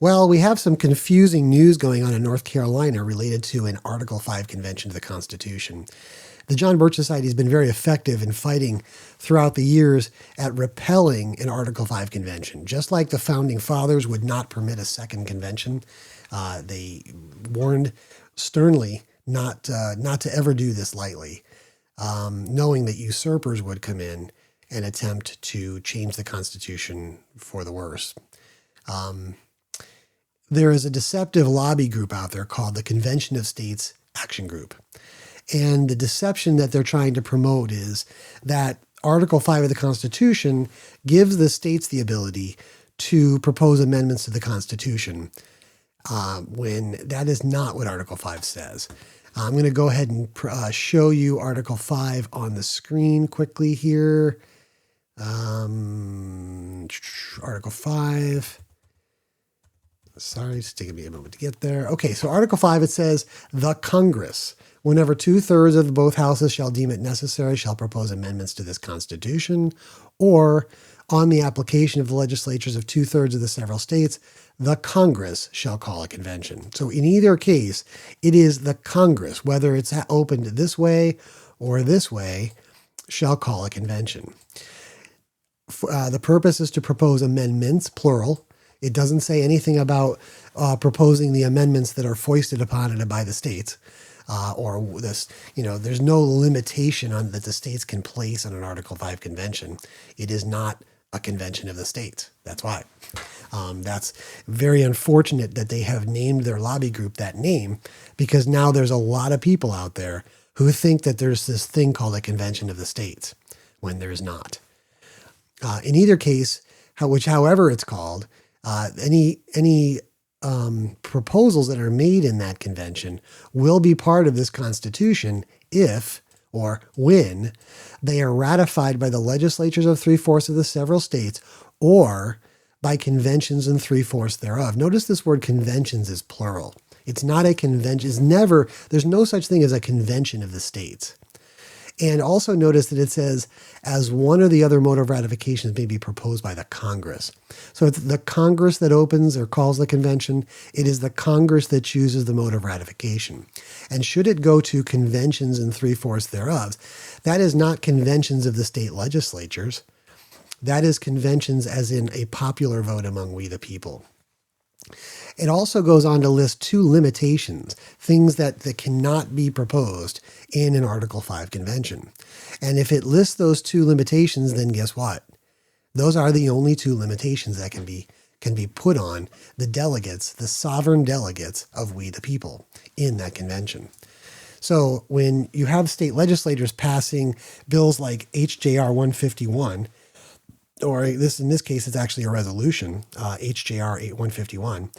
Well, we have some confusing news going on in North Carolina related to an Article 5 convention to the Constitution. The John Birch Society has been very effective in fighting throughout the years at repelling an Article 5 convention. Just like the Founding Fathers would not permit a second convention, they warned sternly not to ever do this lightly, knowing that usurpers would come in and attempt to change the Constitution for the worse. There is a deceptive lobby group out there called the Convention of States Action Group. And the deception that they're trying to promote is that Article 5 of the Constitution gives the states the ability to propose amendments to the Constitution, when that is not what Article 5 says. I'm going to go ahead and show you Article 5 on the screen quickly here. Article 5. Sorry, it's taking me a moment to get there. Okay, so Article 5, it says, the Congress, whenever 2/3 of both houses shall deem it necessary, shall propose amendments to this Constitution, or on the application of the legislatures of 2/3 of the several states, the Congress shall call a convention. So in either case, it is the Congress, whether it's opened this way or this way, shall call a convention. The purpose is to propose amendments, plural. It doesn't say anything about proposing the amendments that are foisted upon it by the states, or this. There's no limitation on that the states can place on an Article 5 convention. It is not a convention of the states. That's why. That's very unfortunate that they have named their lobby group that name, because now there's a lot of people out there who think that there's this thing called a convention of the states when there's not. In either case, however it's called, any proposals that are made in that convention will be part of this Constitution if or when they are ratified by the legislatures of 3/4 of the several states or by conventions in 3/4 thereof. Notice this word conventions is plural. It's not a convention. There's no such thing as a convention of the states. And also notice that it says, as one or the other mode of ratifications may be proposed by the Congress. So it's the Congress that opens or calls the convention. It is the Congress that chooses the mode of ratification. And should it go to conventions in 3/4 thereof, that is not conventions of the state legislatures. That is conventions as in a popular vote among we the people. It also goes on to list 2 limitations, things that cannot be proposed in an Article 5 convention. And if it lists those 2 limitations, then guess what? Those are the only 2 limitations that can be put on the delegates, the sovereign delegates of we the people in that convention. So when you have state legislators passing bills like HJR 151, or in this case, it's actually a resolution, HJR 8151.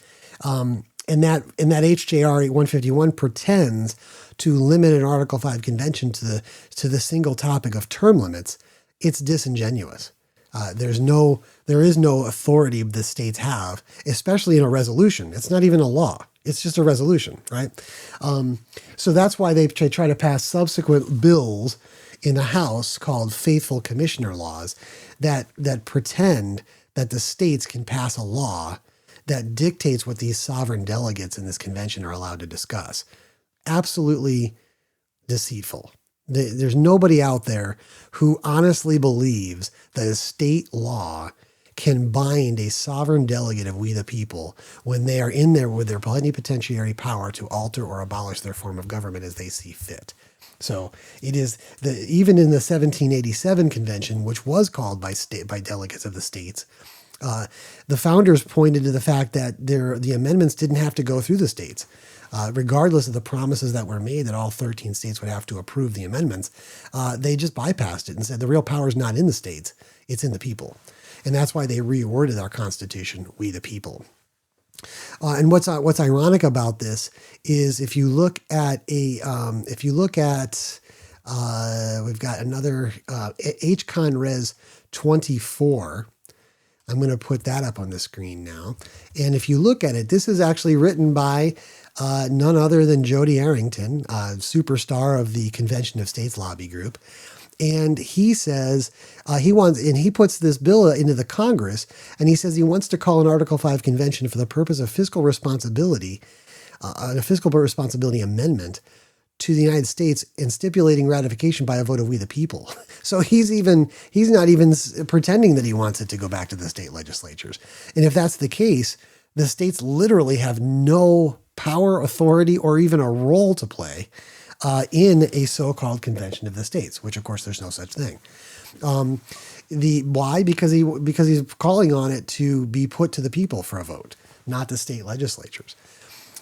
And that HJR 8151 pretends to limit an Article 5 convention to the single topic of term limits. It's disingenuous. There is no authority the states have, especially in a resolution. It's not even a law. It's just a resolution, right? So that's why they try to pass subsequent bills in the House called faithful commissioner laws that pretend that the states can pass a law that dictates what these sovereign delegates in this convention are allowed to discuss. Absolutely deceitful. There's nobody out there who honestly believes that a state law can bind a sovereign delegate of we the people when they are in there with their plenipotentiary power to alter or abolish their form of government as they see fit. So it is even in the 1787 convention, which was called by delegates of the states, the founders pointed to the fact that the amendments didn't have to go through the states. Regardless of the promises that were made that all 13 states would have to approve the amendments, they just bypassed it and said the real power is not in the states, it's in the people. And that's why they reworded our Constitution, we the people. And what's ironic about this is if you look at we've got another HCon Res 24. I'm going to put that up on the screen now. And if you look at it, this is actually written by none other than Jody Arrington, superstar of the Convention of States lobby group. And he says he puts this bill into the Congress, and he says he wants to call an Article 5 convention for the purpose of fiscal responsibility, a fiscal responsibility amendment to the United States and stipulating ratification by a vote of we the people. So he's not even pretending that he wants it to go back to the state legislatures. And if that's the case, the states literally have no power, authority, or even a role to play in a so-called convention of the states, which of course there's no such thing. Why? Because he's calling on it to be put to the people for a vote, not the state legislatures.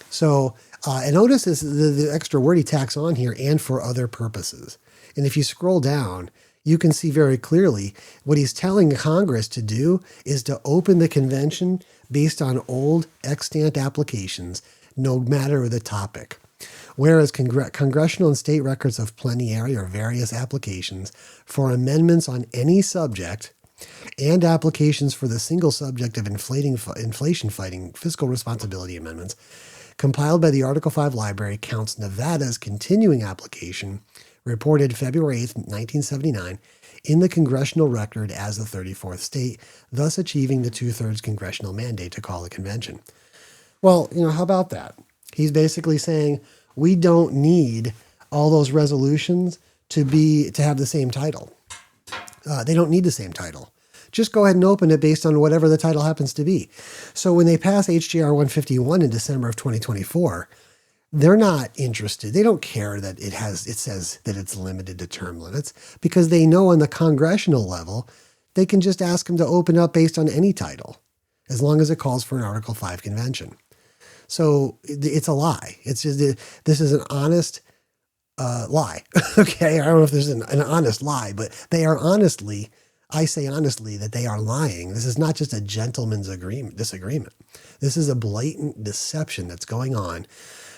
So, and notice this, the extra word he tacks on here, and for other purposes. And if you scroll down, you can see very clearly what he's telling Congress to do is to open the convention based on old extant applications, no matter the topic. Whereas congressional and state records of plenary or various applications for amendments on any subject and applications for the single subject of inflation fighting fiscal responsibility amendments compiled by the Article 5 Library counts Nevada's continuing application reported February 8, 1979 in the congressional record as the 34th state, thus achieving the 2/3 congressional mandate to call a convention. Well, how about that? He's basically saying we don't need all those resolutions to have the same title. They don't need the same title. Just go ahead and open it based on whatever the title happens to be. So when they pass HJR 151 in December of 2024, they're not interested. They don't care that it says that it's limited to term limits, because they know on the congressional level, they can just ask them to open up based on any title, as long as it calls for an Article 5 convention. So it's a lie. It's just, this is an honest lie. Okay. I don't know if there's an honest lie, but they are I say honestly that they are lying. This is not just a gentleman's disagreement. This is a blatant deception that's going on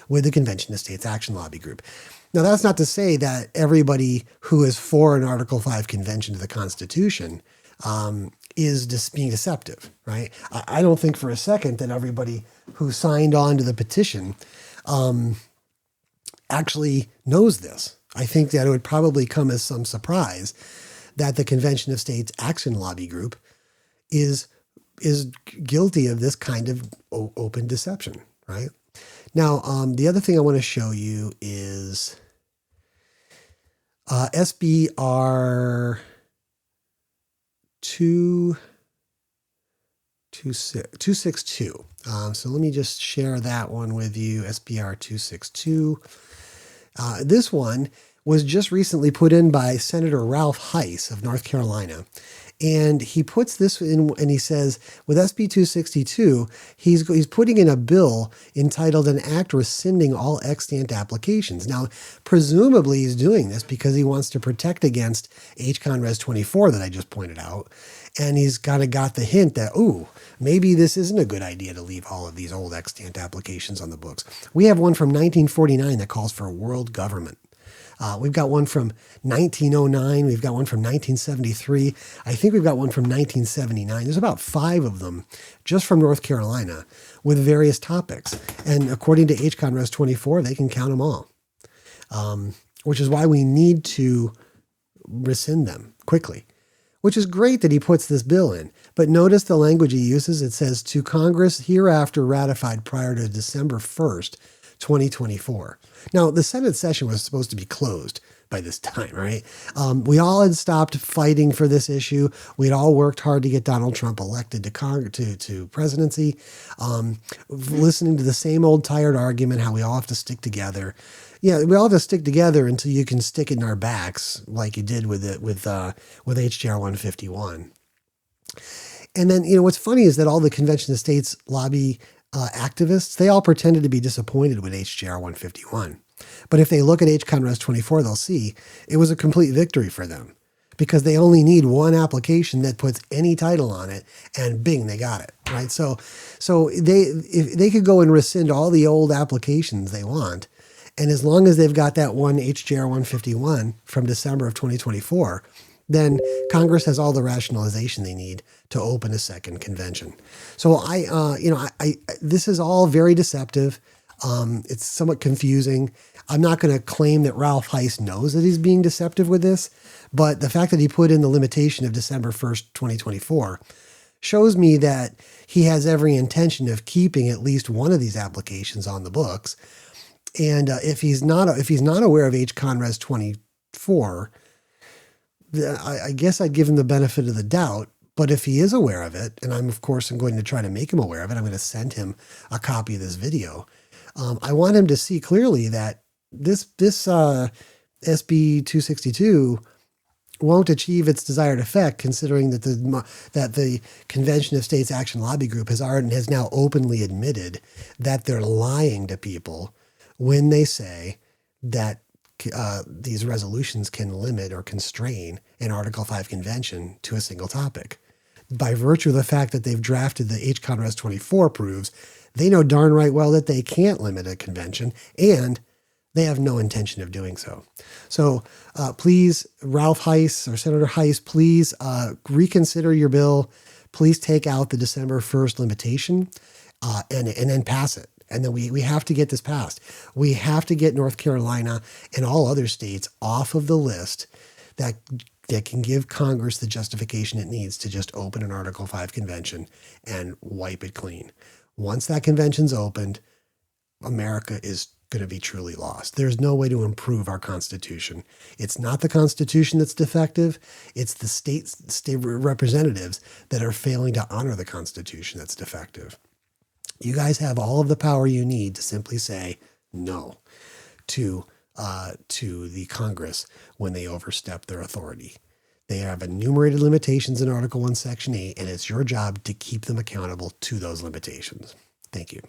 with the Convention of States Action Lobby Group. Now, that's not to say that everybody who is for an Article 5 convention to the Constitution is just being deceptive, right? I don't think for a second that everybody who signed on to the petition actually knows this. I think that it would probably come as some surprise that the Convention of States Action Lobby Group is guilty of this kind of open deception, right? Now, the other thing I want to show you is SBR 262. So let me just share that one with you, SBR 262. This one was just recently put in by Senator Ralph Hise of North Carolina. And he puts this in, and he says, with SB 262, he's putting in a bill entitled an act rescinding all extant applications. Now, presumably he's doing this because he wants to protect against HCon Res 24 that I just pointed out. And he's kind of got the hint that, maybe this isn't a good idea to leave all of these old extant applications on the books. We have one from 1949 that calls for world government. We've got one from 1909. We've got one from 1973. I think we've got one from 1979. There's about 5 of them just from North Carolina with various topics. And according to HCon Res 24, they can count them all, which is why we need to rescind them quickly, which is great that he puts this bill in. But notice the language he uses. It says, to Congress hereafter ratified prior to December 1st, 2024. Now, the Senate session was supposed to be closed by this time, right? We all had stopped fighting for this issue. We'd all worked hard to get Donald Trump elected to presidency, listening to the same old tired argument, how we all have to stick together. Yeah, we all have to stick together until you can stick it in our backs, like you did with HJR 151. And then, what's funny is that all the Convention of States lobby activists, they all pretended to be disappointed with HJR 151. But if they look at HCon Res 24, they'll see it was a complete victory for them because they only need one application that puts any title on it and bing, they got it, right? So if they could go and rescind all the old applications they want, and as long as they've got that one HJR 151 from December of 2024, then Congress has all the rationalization they need to open a second convention. So this is all very deceptive. It's somewhat confusing. I'm not going to claim that Ralph Hise knows that he's being deceptive with this, but the fact that he put in the limitation of December 1st, 2024 shows me that he has every intention of keeping at least one of these applications on the books. And if he's not aware of HConres 24, I guess I'd give him the benefit of the doubt. But if he is aware of it, and I'm going to try to make him aware of it, I'm going to send him a copy of this video. I want him to see clearly that this SB262 won't achieve its desired effect, considering that the Convention of States Action Lobby Group has now openly admitted that they're lying to people when they say that these resolutions can limit or constrain an Article 5 convention to a single topic. By virtue of the fact that they've drafted the HConres 24 proves they know darn right well that they can't limit a convention, and they have no intention of doing so. So please, Ralph Hise or Senator Hise, please reconsider your bill. Please take out the December 1st limitation and then pass it. And then we have to get this passed. We have to get North Carolina and all other states off of the list that can give Congress the justification it needs to just open an Article 5 convention and wipe it clean. Once that convention's opened, America is going to be truly lost. There's no way to improve our Constitution. It's not the Constitution that's defective. It's the state representatives that are failing to honor the Constitution that's defective. You guys have all of the power you need to simply say no to the Congress when they overstep their authority. They have enumerated limitations in Article 1, Section 8, and it's your job to keep them accountable to those limitations. Thank you.